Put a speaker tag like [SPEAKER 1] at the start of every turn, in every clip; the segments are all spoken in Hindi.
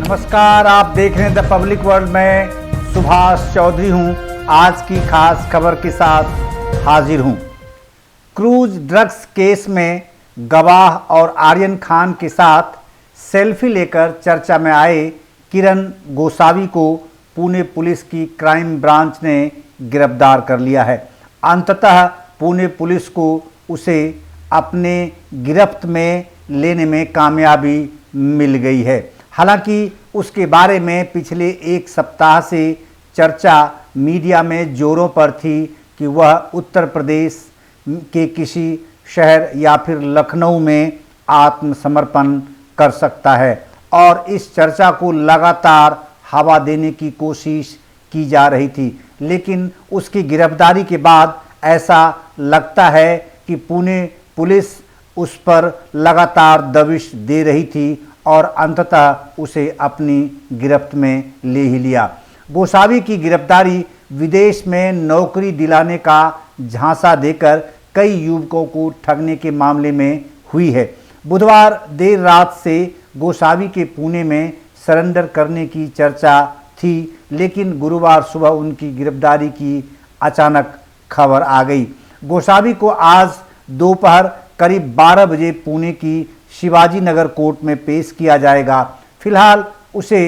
[SPEAKER 1] नमस्कार, आप देख रहे हैं द पब्लिक वर्ल्ड में सुभाष चौधरी हूं। आज की खास खबर के साथ हाजिर हूं। क्रूज ड्रग्स केस में गवाह और आर्यन खान के साथ सेल्फी लेकर चर्चा में आए किरण गोसावी को पुणे पुलिस की क्राइम ब्रांच ने गिरफ्तार कर लिया है। अंततः पुणे पुलिस को उसे अपने गिरफ्त में लेने में कामयाबी मिल गई है। हालांकि उसके बारे में पिछले एक सप्ताह से चर्चा मीडिया में जोरों पर थी कि वह उत्तर प्रदेश के किसी शहर या फिर लखनऊ में आत्मसमर्पण कर सकता है और इस चर्चा को लगातार हवा देने की कोशिश की जा रही थी। लेकिन उसकी गिरफ्तारी के बाद ऐसा लगता है कि पुणे पुलिस उस पर लगातार दबिश दे रही थी और अंततः उसे अपनी गिरफ्त में ले ही लिया। गोसावी की गिरफ्तारी विदेश में नौकरी दिलाने का झांसा देकर कई युवकों को ठगने के मामले में हुई है। बुधवार देर रात से गोसावी के पुणे में सरेंडर करने की चर्चा थी, लेकिन गुरुवार सुबह उनकी गिरफ्तारी की अचानक खबर आ गई। गोसावी को आज दोपहर करीब 12 बजे पुणे की शिवाजी नगर कोर्ट में पेश किया जाएगा। फिलहाल उसे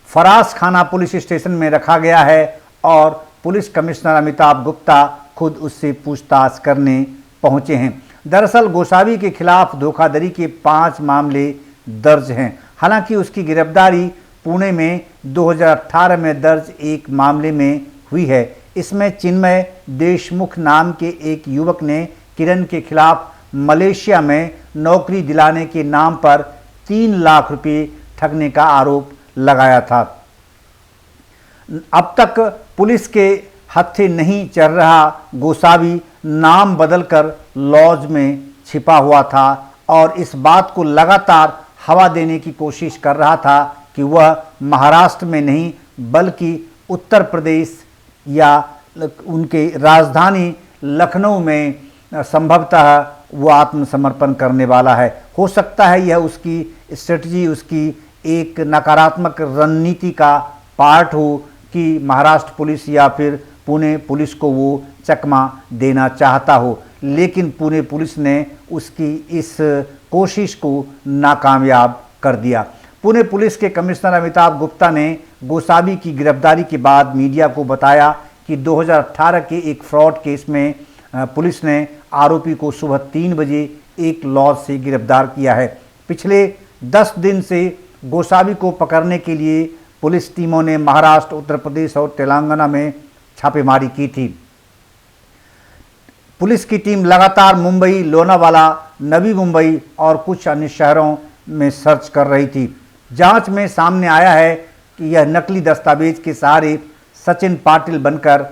[SPEAKER 1] फरास खाना पुलिस स्टेशन में रखा गया है और पुलिस कमिश्नर अमिताभ गुप्ता खुद उससे पूछताछ करने पहुंचे हैं। दरअसल गोसावी के खिलाफ धोखाधड़ी के 5 मामले दर्ज हैं। हालांकि उसकी गिरफ्तारी पुणे में 2018 में दर्ज एक मामले में हुई है। इसमें चिन्मय देशमुख नाम के एक युवक ने किरण के खिलाफ मलेशिया में नौकरी दिलाने के नाम पर 3 लाख रुपए ठगने का आरोप लगाया था। अब तक पुलिस के हत्थे नहीं चल रहा गोसावी नाम बदलकर लॉज में छिपा हुआ था और इस बात को लगातार हवा देने की कोशिश कर रहा था कि वह महाराष्ट्र में नहीं बल्कि उत्तर प्रदेश या उनके राजधानी लखनऊ में संभवतः वो आत्मसमर्पण करने वाला है। हो सकता है यह उसकी स्ट्रेटजी, उसकी एक नकारात्मक रणनीति का पार्ट हो कि महाराष्ट्र पुलिस या फिर पुणे पुलिस को वो चकमा देना चाहता हो, लेकिन पुणे पुलिस ने उसकी इस कोशिश को नाकामयाब कर दिया। पुणे पुलिस के कमिश्नर अमिताभ गुप्ता ने गोसावी की गिरफ्तारी के बाद मीडिया को बताया कि 2018 के एक फ्रॉड केस में पुलिस ने आरोपी को सुबह 3 बजे एक लॉज से गिरफ्तार किया है। पिछले 10 दिन से गोसावी को पकड़ने के लिए पुलिस टीमों ने महाराष्ट्र, उत्तर प्रदेश और तेलंगाना में छापेमारी की थी। पुलिस की टीम लगातार मुंबई, लोनावाला, नवी मुंबई और कुछ अन्य शहरों में सर्च कर रही थी। जांच में सामने आया है कि यह नकली दस्तावेज के सहारे सचिन पाटिल बनकर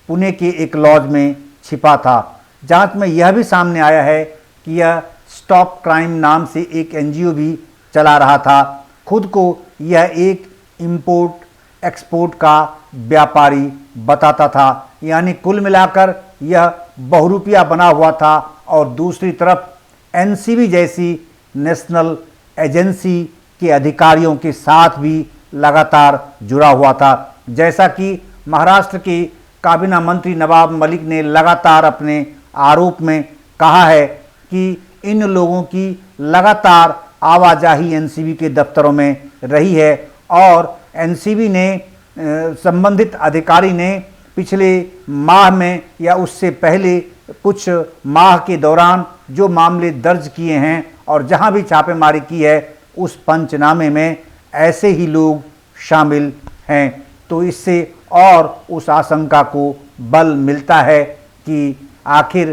[SPEAKER 1] पुणे के एक लॉज में छिपा था। जांच में यह भी सामने आया है कि यह स्टॉप क्राइम नाम से एक एनजीओ भी चला रहा था। खुद को यह एक इंपोर्ट एक्सपोर्ट का व्यापारी बताता था, यानी कुल मिलाकर यह बहुरूपिया बना हुआ था और दूसरी तरफ एनसीबी जैसी नेशनल एजेंसी के अधिकारियों के साथ भी लगातार जुड़ा हुआ था। जैसा कि महाराष्ट्र के काबीना मंत्री नवाब मलिक ने लगातार अपने आरोप में कहा है कि इन लोगों की लगातार आवाजाही एनसीबी के दफ्तरों में रही है और एनसीबी ने संबंधित अधिकारी ने पिछले माह में या उससे पहले कुछ माह के दौरान जो मामले दर्ज किए हैं और जहां भी छापेमारी की है उस पंचनामे में ऐसे ही लोग शामिल हैं। तो इससे और उस आशंका को बल मिलता है कि आखिर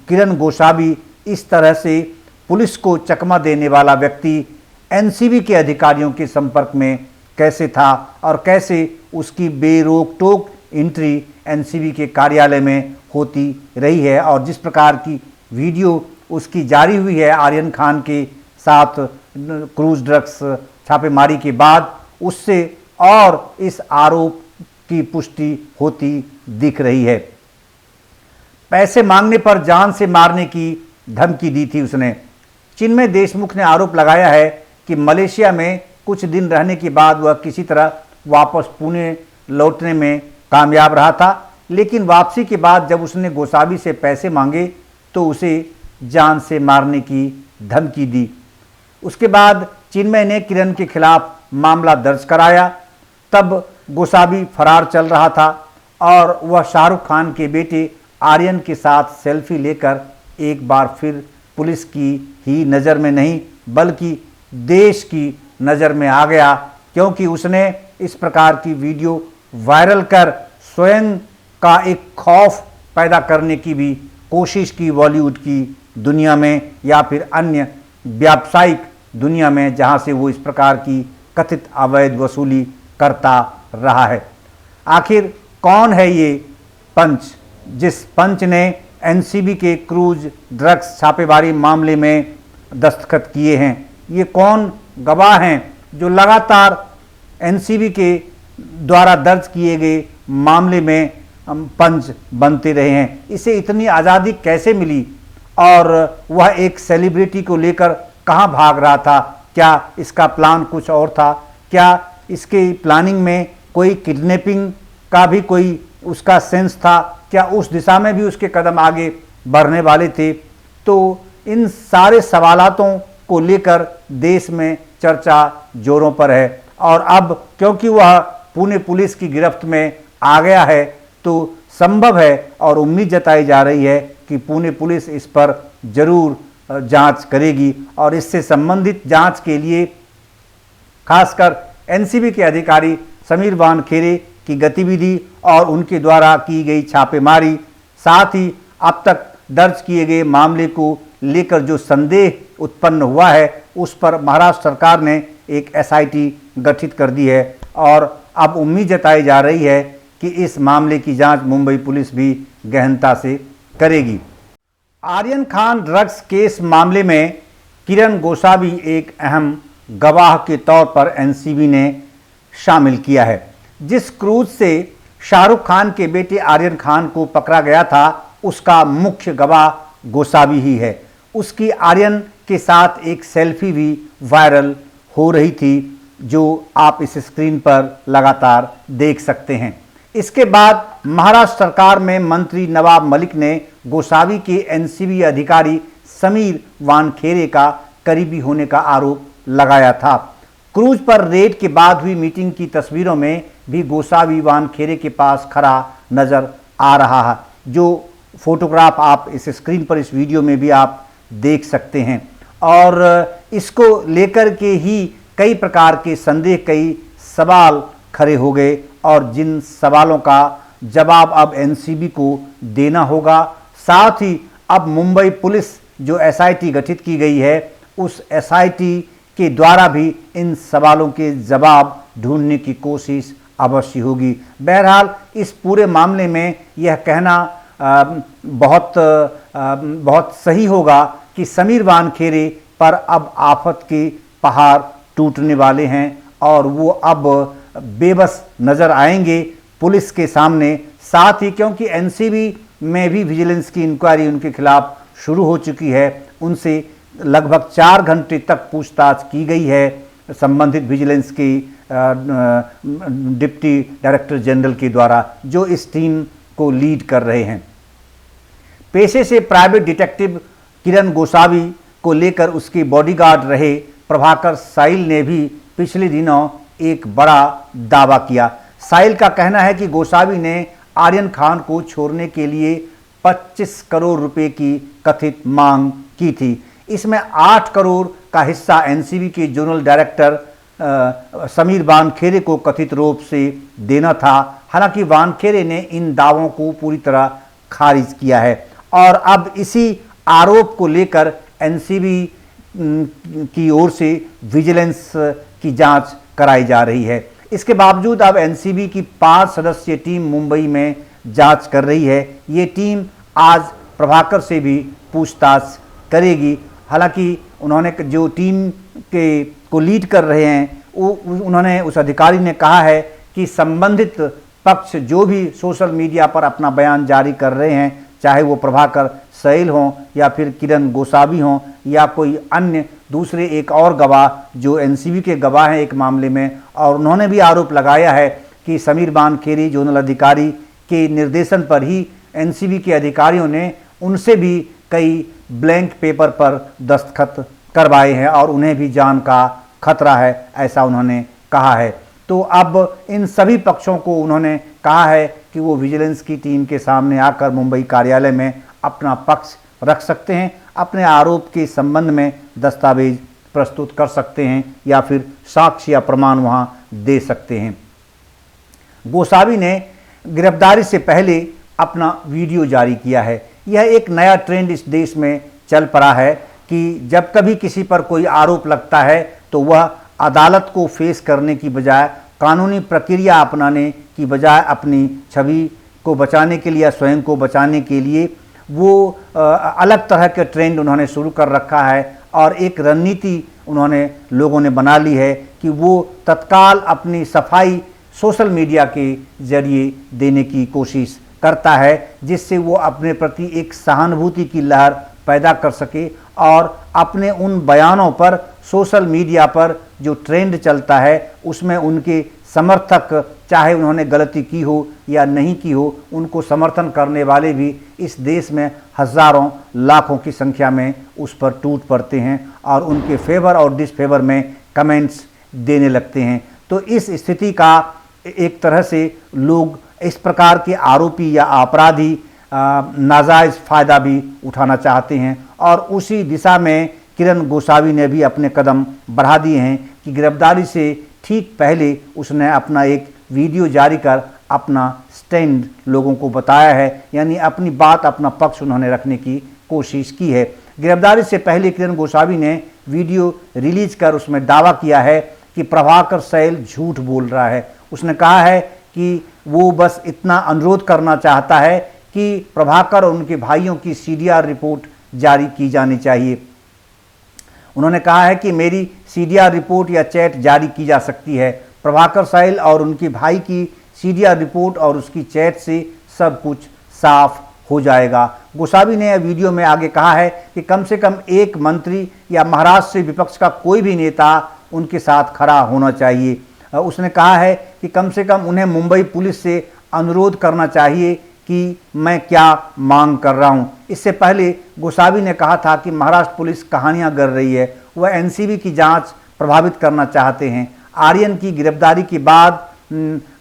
[SPEAKER 1] किरण गोसावी इस तरह से पुलिस को चकमा देने वाला व्यक्ति एनसीबी के अधिकारियों के संपर्क में कैसे था और कैसे उसकी बेरोक टोक एंट्री एनसीबी के कार्यालय में होती रही है और जिस प्रकार की वीडियो उसकी जारी हुई है आर्यन खान के साथ क्रूज ड्रग्स छापेमारी के बाद, उससे और इस आरोप की पुष्टि होती दिख रही है। पैसे मांगने पर जान से मारने की धमकी दी थी उसने। चिन्मय देशमुख ने आरोप लगाया है कि मलेशिया में कुछ दिन रहने के बाद वह किसी तरह वापस पुणे लौटने में कामयाब रहा था, लेकिन वापसी के बाद जब उसने गोसावी से पैसे मांगे तो उसे जान से मारने की धमकी दी। उसके बाद चिन्मय ने किरण के खिलाफ मामला दर्ज कराया। तब गोसावी फरार चल रहा था और वह शाहरुख खान के बेटे आर्यन के साथ सेल्फी लेकर एक बार फिर पुलिस की ही नज़र में नहीं बल्कि देश की नज़र में आ गया, क्योंकि उसने इस प्रकार की वीडियो वायरल कर स्वयं का एक खौफ पैदा करने की भी कोशिश की बॉलीवुड की दुनिया में या फिर अन्य व्यावसायिक दुनिया में, जहां से वो इस प्रकार की कथित अवैध वसूली करता रहा है। आखिर कौन है ये पंच, जिस पंच ने एनसीबी के क्रूज ड्रग्स छापेमारी मामले में दस्तखत किए हैं? ये कौन गवाह हैं जो लगातार एनसीबी के द्वारा दर्ज किए गए मामले में पंच बनते रहे हैं? इसे इतनी आज़ादी कैसे मिली और वह एक सेलिब्रिटी को लेकर कहां भाग रहा था? क्या इसका प्लान कुछ और था? क्या इसके प्लानिंग में कोई किडनैपिंग का भी कोई उसका सेंस था? क्या उस दिशा में भी उसके कदम आगे बढ़ने वाले थे? तो इन सारे सवालातों को लेकर देश में चर्चा जोरों पर है और अब क्योंकि वह पुणे पुलिस की गिरफ्त में आ गया है तो संभव है और उम्मीद जताई जा रही है कि पुणे पुलिस इस पर जरूर जांच करेगी और इससे संबंधित जांच के लिए खासकर एनसीबी के अधिकारी समीर वानखेड़े की गतिविधि और उनके द्वारा की गई छापेमारी, साथ ही अब तक दर्ज किए गए मामले को लेकर जो संदेह उत्पन्न हुआ है उस पर महाराष्ट्र सरकार ने एक एसआईटी गठित कर दी है और अब उम्मीद जताई जा रही है कि इस मामले की जांच मुंबई पुलिस भी गहनता से करेगी। आर्यन खान ड्रग्स केस मामले में किरण गोसावी एक अहम गवाह के तौर पर एनसीबी ने शामिल किया है। जिस क्रूज से शाहरुख खान के बेटे आर्यन खान को पकड़ा गया था उसका मुख्य गवाह गोसावी ही है। उसकी आर्यन के साथ एक सेल्फी भी वायरल हो रही थी जो आप इस स्क्रीन पर लगातार देख सकते हैं। इसके बाद महाराष्ट्र सरकार में मंत्री नवाब मलिक ने गोसावी के एनसीबी अधिकारी समीर वानखेड़े का करीबी होने का आरोप लगाया था। क्रूज पर रेड के बाद हुई मीटिंग की तस्वीरों में भी गोसावी वानखेड़े के पास खड़ा नजर आ रहा है। जो फोटोग्राफ आप इस स्क्रीन पर इस वीडियो में भी आप देख सकते हैं और इसको लेकर के ही कई प्रकार के संदेह, कई सवाल खड़े हो गए और जिन सवालों का जवाब अब एनसीबी को देना होगा। साथ ही अब मुंबई पुलिस जो एसआईटी गठित की गई है उस एसआईटी के द्वारा भी इन सवालों के जवाब ढूंढने की कोशिश अवश्य होगी। बहरहाल इस पूरे मामले में यह कहना बहुत सही होगा कि समीर वानखेड़े पर अब आफत के पहाड़ टूटने वाले हैं और वो अब बेबस नज़र आएंगे पुलिस के सामने। साथ ही क्योंकि एनसीबी में भी विजिलेंस की इंक्वायरी उनके खिलाफ शुरू हो चुकी है, उनसे लगभग 4 घंटे तक पूछताछ की गई है संबंधित विजिलेंस के डिप्टी डायरेक्टर जनरल के द्वारा जो इस टीम को लीड कर रहे हैं। पेशे से प्राइवेट डिटेक्टिव किरण गोसावी को लेकर उसके बॉडीगार्ड रहे प्रभाकर साइल ने भी पिछले दिनों एक बड़ा दावा किया। साइल का कहना है कि गोसावी ने आर्यन खान को छोड़ने के लिए 25 करोड़ रुपए की कथित मांग की थी। इसमें 8 करोड़ का हिस्सा एनसीबी के जोनल डायरेक्टर समीर वानखेड़े को कथित रूप से देना था। हालांकि वानखेड़े ने इन दावों को पूरी तरह खारिज किया है और अब इसी आरोप को लेकर एनसीबी की ओर से विजिलेंस की जांच कराई जा रही है। इसके बावजूद अब एनसीबी की 5 सदस्यीय टीम मुंबई में जांच कर रही है। ये टीम आज प्रभाकर से भी पूछताछ करेगी। हालांकि उन्होंने जो टीम को लीड कर रहे हैं उन्होंने उस अधिकारी ने कहा है कि संबंधित पक्ष जो भी सोशल मीडिया पर अपना बयान जारी कर रहे हैं, चाहे वो प्रभाकर सैल हों या फिर किरण गोसावी हों या कोई अन्य दूसरे एक और गवाह जो एनसीबी के गवाह हैं एक मामले में, और उन्होंने भी आरोप लगाया है कि समीर बानखेड़ी जोनल अधिकारी के निर्देशन पर ही एनसीबी के अधिकारियों ने उनसे भी कई ब्लैंक पेपर पर दस्तखत करवाए हैं और उन्हें भी जान का खतरा है, ऐसा उन्होंने कहा है। तो अब इन सभी पक्षों को उन्होंने कहा है कि वो विजिलेंस की टीम के सामने आकर मुंबई कार्यालय में अपना पक्ष रख सकते हैं, अपने आरोप के संबंध में दस्तावेज प्रस्तुत कर सकते हैं या फिर साक्ष्य या प्रमाण वहां दे सकते हैं। गोसावी ने गिरफ्तारी से पहले अपना वीडियो जारी किया है। यह एक नया ट्रेंड इस देश में चल पड़ा है कि जब कभी किसी पर कोई आरोप लगता है तो वह अदालत को फेस करने की बजाय, कानूनी प्रक्रिया अपनाने की बजाय अपनी छवि को बचाने के लिए या स्वयं को बचाने के लिए वो अलग तरह के ट्रेंड उन्होंने शुरू कर रखा है और एक रणनीति उन्होंने लोगों ने बना ली है कि वो तत्काल अपनी सफाई सोशल मीडिया के जरिए देने की कोशिश करता है, जिससे वो अपने प्रति एक सहानुभूति की लहर पैदा कर सके और अपने उन बयानों पर सोशल मीडिया पर जो ट्रेंड चलता है उसमें उनके समर्थक, चाहे उन्होंने गलती की हो या नहीं की हो, उनको समर्थन करने वाले भी इस देश में हज़ारों लाखों की संख्या में उस पर टूट पड़ते हैं और उनके फेवर और डिसफेवर में कमेंट्स देने लगते हैं। तो इस स्थिति का एक तरह से लोग इस प्रकार के आरोपी या अपराधी नाजायज़ फ़ायदा भी उठाना चाहते हैं और उसी दिशा में किरण गोसावी ने भी अपने कदम बढ़ा दिए हैं कि गिरफ्तारी से ठीक पहले उसने अपना एक वीडियो जारी कर अपना स्टैंड लोगों को बताया है, यानी अपनी बात, अपना पक्ष उन्होंने रखने की कोशिश की है। गिरफ्तारी से पहले किरण गोसावी ने वीडियो रिलीज कर उसमें दावा किया है कि प्रभाकर सैल झूठ बोल रहा है। उसने कहा है कि वो बस इतना अनुरोध करना चाहता है कि प्रभाकर और उनके भाइयों की सीडीआर रिपोर्ट जारी की जानी चाहिए। उन्होंने कहा है कि मेरी सीडीआर रिपोर्ट या चैट जारी की जा सकती है। प्रभाकर सैल और उनके भाई की सीडीआर रिपोर्ट और उसकी चैट से सब कुछ साफ हो जाएगा। गोसावी ने यह वीडियो में आगे कहा है कि कम से कम एक मंत्री या महाराष्ट्र से विपक्ष का कोई भी नेता उनके साथ खड़ा होना चाहिए। उसने कहा है कि कम से कम उन्हें मुंबई पुलिस से अनुरोध करना चाहिए कि मैं क्या मांग कर रहा हूं। इससे पहले गोसावी ने कहा था कि महाराष्ट्र पुलिस कहानियां गढ़ रही है, वह एनसीबी की जांच प्रभावित करना चाहते हैं। आर्यन की गिरफ्तारी के बाद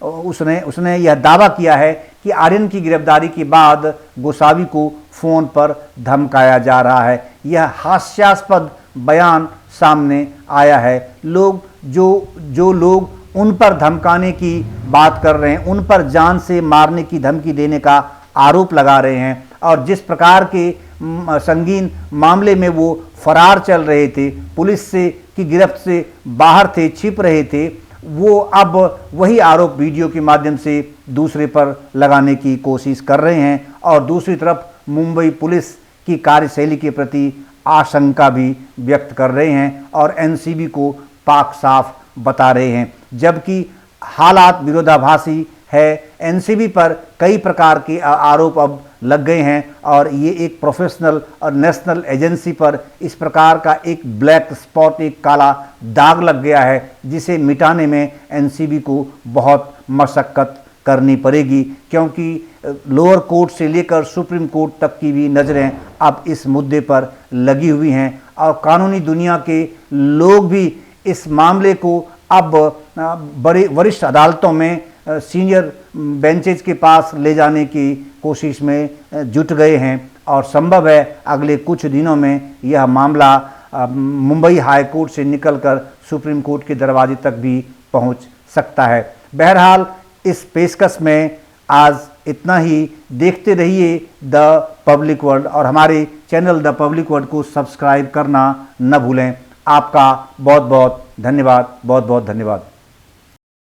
[SPEAKER 1] उसने यह दावा किया है कि आर्यन की गिरफ्तारी के बाद गोसावी को फ़ोन पर धमकाया जा रहा है। यह हास्यास्पद बयान सामने आया है। लोग जो लोग उन पर धमकाने की बात कर रहे हैं, उन पर जान से मारने की धमकी देने का आरोप लगा रहे हैं और जिस प्रकार के संगीन मामले में वो फरार चल रहे थे, पुलिस से की गिरफ्त से बाहर थे, छिप रहे थे, वो अब वही आरोप वीडियो के माध्यम से दूसरे पर लगाने की कोशिश कर रहे हैं और दूसरी तरफ मुंबई पुलिस की कार्यशैली के प्रति आशंका भी व्यक्त कर रहे हैं और एनसीबी को पाक साफ बता रहे हैं। जबकि हालात विरोधाभासी है, एनसीबी पर कई प्रकार के आरोप अब लग गए हैं और ये एक प्रोफेशनल और नेशनल एजेंसी पर इस प्रकार का एक ब्लैक स्पॉट, एक काला दाग लग गया है, जिसे मिटाने में एनसीबी को बहुत मशक्कत करनी पड़ेगी, क्योंकि लोअर कोर्ट से लेकर सुप्रीम कोर्ट तक की भी नज़रें अब इस मुद्दे पर लगी हुई हैं और कानूनी दुनिया के लोग भी इस मामले को अब बड़े वरिष्ठ अदालतों में सीनियर बेंचेज के पास ले जाने की कोशिश में जुट गए हैं और संभव है अगले कुछ दिनों में यह मामला मुंबई हाई कोर्ट से निकलकर सुप्रीम कोर्ट के दरवाजे तक भी पहुंच सकता है। बहरहाल इस पेशकश में आज इतना ही। देखते रहिए द पब्लिक वर्ल्ड और हमारे चैनल द पब्लिक वर्ल्ड को सब्सक्राइब करना न भूलें। आपका बहुत बहुत धन्यवाद, बहुत बहुत धन्यवाद।